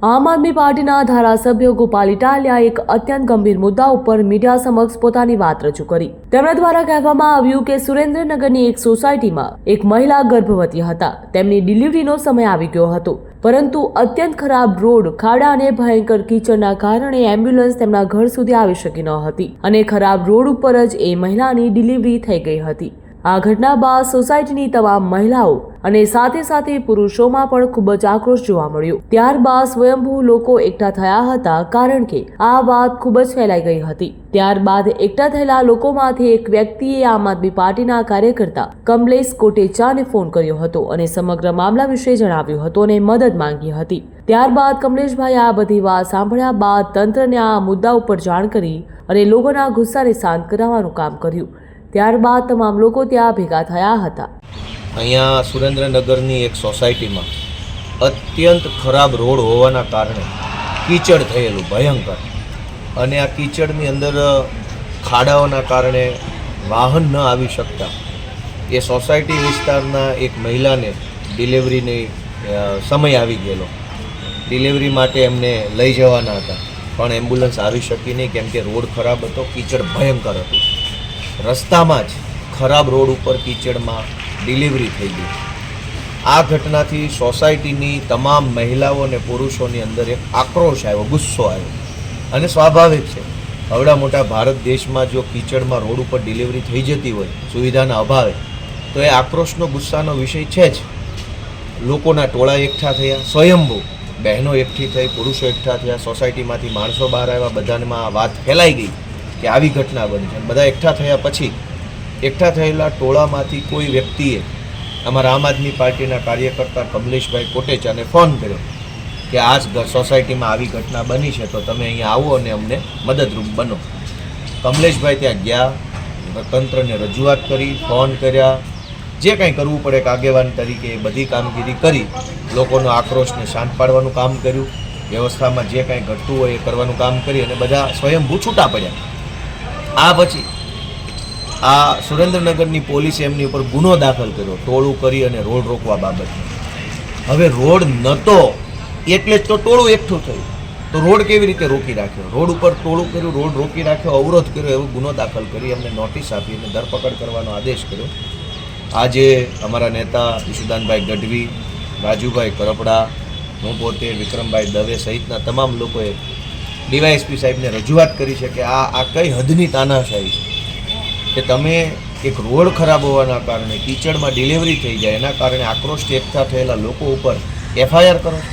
આમ આદમી પાર્ટીના ધારાસભ્ય ગોપાલ ઇટાલિયાએ એક અત્યંત ગંભીર મુદ્દા ઉપર મીડિયા સમક્ષ પોતાની વાત રજૂ કરી। તેમના દ્વારા કહેવામાં આવ્યું કે સુરેન્દ્રનગરની એક સોસાયટીમાં એક મહિલા ગર્ભવતી હતા। તેમની ડિલિવરીનો સમય આવી ગયો હતો, પરંતુ અત્યંત ખરાબ રોડ, ખાડા અને ભયંકર કીચડના કારણે એમ્બ્યુલન્સ તેમના ઘર સુધી આવી શકી ન હતી અને ખરાબ રોડ ઉપર જ એ મહિલાની ડિલિવરી થઈ ગઈ હતી। આ ઘટના બાદ સોસાયટીની તમામ મહિલાઓ અને સાથે સાથે પુરુષોમાં પણ ખૂબ જ આક્રોશ જોવા મળ્યો। ત્યારબાદ સ્વયંભૂ લોકો એકઠા થયા હતા, કારણ કે આ વાત ખૂબ જ ફેલાઈ ગઈ હતી। ત્યારબાદ એકઠા થયેલા લોકોમાંથી એક વ્યક્તિએ આમ આદમી પાર્ટીના કાર્યકર્તા કમલેશ કોટેચાને ફોન કર્યો હતો અને સમગ્ર મામલા વિશે જણાવ્યું હતું અને મદદ માંગી હતી। ત્યારબાદ કમલેશભાઈએ આ બધી વાત સાંભળ્યા બાદ તંત્રને આ મુદ્દા ઉપર જાણ કરી અને લોકોના ગુસ્સાને શાંત કરાવવાનું કામ કર્યું। ત્યારબાદ તમામ લોકો ત્યાં ભેગા થયા હતા। અહીંયા સુરેન્દ્રનગરની એક સોસાયટીમાં અત્યંત ખરાબ રોડ હોવાના કારણે કીચડ થયેલું ભયંકર, અને આ કીચડની અંદર ખાડાઓના કારણે વાહન ન આવી શકતા એ સોસાયટી વિસ્તારના એક મહિલાને ડિલિવરીની સમય આવી ગયેલો। ડિલિવરી માટે એમને લઈ જવાના હતા, પણ એમ્બ્યુલન્સ આવી શકી નહીં, કેમ કે રોડ ખરાબ હતો, કીચડ ભયંકર હતું। રસ્તામાં જ ખરાબ રોડ ઉપર કીચડમાં ડિલિવરી થઈ ગઈ। આ ઘટનાથી સોસાયટીની તમામ મહિલાઓ અને પુરુષોની અંદર એક આક્રોશ આવ્યો, ગુસ્સો આવ્યો, અને સ્વાભાવિક છે, આવડા મોટા ભારત દેશમાં જો કીચડમાં રોડ ઉપર ડિલિવરી થઈ જતી હોય સુવિધાના અભાવે, તો એ આક્રોશનો ગુસ્સાનો વિષય છે જ। લોકોના ટોળા એકઠા થયા, સ્વયંભૂ બહેનો એકઠી થઈ, પુરુષો એકઠા થયા, સોસાયટીમાંથી માણસો બહાર આવ્યા, બધામાં આ વાત ફેલાઈ ગઈ કે આવી ઘટના બની છે। બધા એકઠા થયા પછી એકઠા થયેલા ટોળામાંથી કોઈ વ્યક્તિએ અમારા આમ આદમી પાર્ટીના કાર્યકર્તા કમલેશભાઈ કોટેચાને ફોન કર્યો કે આ સોસાયટીમાં આવી ઘટના બની છે, તો તમે અહીંયા આવો અને અમને મદદરૂપ બનો। કમલેશભાઈ ત્યાં ગયા, તંત્રને રજૂઆત કરી, ફોન કર્યા, જે કંઈ કરવું પડે એક આગેવાન તરીકે એ બધી કામગીરી કરી, લોકોનો આક્રોશને શાંત પાડવાનું કામ કર્યું, વ્યવસ્થામાં જે કાંઈ ઘટતું હોય એ કરવાનું કામ કરી, અને બધા સ્વયંભૂ છૂટા પડ્યા। આ પછી આ સુરેન્દ્રનગરની પોલીસે એમની ઉપર ગુનો દાખલ કર્યો, ટોળું કરી અને રોડ રોકવા બાબતમાં। હવે રોડ નહોતો એટલે જ તો ટોળું એકઠું થયું, તો રોડ કેવી રીતે રોકી રાખ્યો? રોડ ઉપર ટોળું કર્યું, રોડ રોકી રાખ્યો, અવરોધ કર્યો, એવો ગુનો દાખલ કરી એમને નોટિસ આપી અને ધરપકડ કરવાનો આદેશ કર્યો। આજે અમારા નેતા ઈશુદાનભાઈ ગઢવી, રાજુભાઈ કરપડા, હું પોતે, વિક્રમભાઈ દવે સહિતના તમામ લોકોએ ડીવાયએસપી સાહેબને રજૂઆત કરી છે કે આ કઈ હદની તાનાશાહી છે કે તમે એક રોડ ખરાબ હોવાના કારણે કીચડમાં ડિલિવરી થઈ જાય, એના કારણે આક્રોશથી એકઠા થયેલા લોકો ઉપર એફઆઈઆર કરો છો,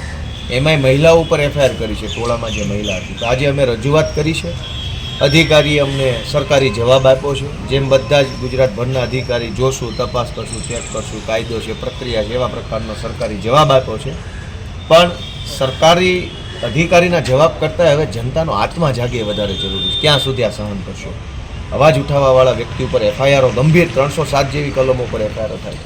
એમાંય મહિલાઓ ઉપર એફઆઈઆર કરી છે, ટોળામાં જે મહિલા હતી। તો આજે અમે રજૂઆત કરી છે, અધિકારીએ અમને સરકારી જવાબ આપ્યો છે, જેમ બધા જ ગુજરાતભરના અધિકારી જોશું, તપાસ કરશું, ચેક કરશું, કાયદો છે, પ્રક્રિયા છે, એવા પ્રકારનો સરકારી જવાબ આપ્યો છે। પણ સરકારી અધિકારીના જવાબ કરતાં હવે જનતાનો આત્મા જાગે વધારે જરૂરી છે। ક્યાં સુધી આ સહન કરશો? અવાજ ઉઠાવવાવાળા વ્યક્તિ ઉપર એફઆઈઆરો ગંભીર 307 જેવી કલમો પર એફઆઈઆરો થાય,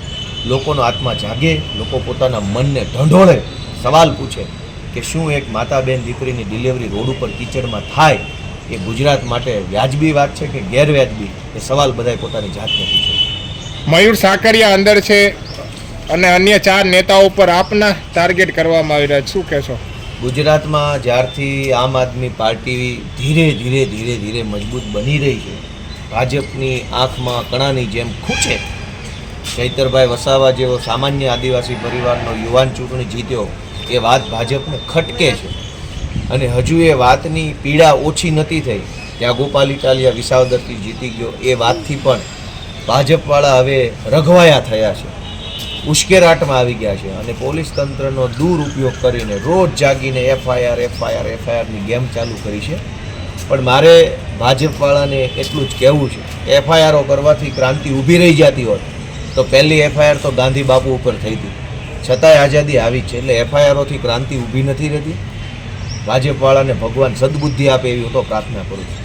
લોકોનો આત્મા જાગે, લોકો પોતાના મનને ઢંઢોળે, સવાલ પૂછે કે શું એક માતા બેન દીકરીની ડિલિવરી રોડ ઉપર કીચડમાં થાય એ ગુજરાત માટે વ્યાજબી વાત છે કે ગેરવ્યાજબી? એ સવાલ બધાએ પોતાની જાતને પૂછે। મયુર સાકરિયા અંદર છે અને અન્ય 4 નેતાઓ પર આપના ટાર્ગેટ કરવામાં આવી રહ્યા છે, શું કહેશો? ગુજરાતમાં જ્યારથી આમ આદમી પાર્ટી ધીરે ધીરે મજબૂત બની રહી છે, ભાજપની આંખમાં કણાની જેમ ખૂંચે, ચૈતરભાઈ વસાવા જેવો સામાન્ય આદિવાસી પરિવારનો યુવાન ચૂંટણી જીત્યો, એ વાત ભાજપને ખટકે છે, અને હજુ એ વાતની પીડા ઓછી નથી થઈ। ત્યાં ગોપાલ ઇટાલિયા વિસાવદરથી જીતી ગયો, એ વાતથી પણ ભાજપવાળા હવે રઘવાયા થયા છે, ઉશ્કેરાટમાં આવી ગયા છે, અને પોલીસ તંત્રનો દુરુપયોગ કરીને રોજ જાગીને એફઆઈઆરની ગેમ ચાલુ કરી છે। પણ મારે ભાજપવાળાને એટલું જ કહેવું છે કે એફઆઈઆરો કરવાથી ક્રાંતિ ઊભી રહી જતી હોત તો પહેલી એફઆઈઆર તો ગાંધી બાપુ ઉપર થઈ હતી, છતાંય આઝાદી આવી છે, એટલે એફઆઈઆરોથી ક્રાંતિ ઊભી નથી રહેતી। ભાજપવાળાને ભગવાન સદબુદ્ધિ આપે એવી હું તો પ્રાર્થના કરું છું।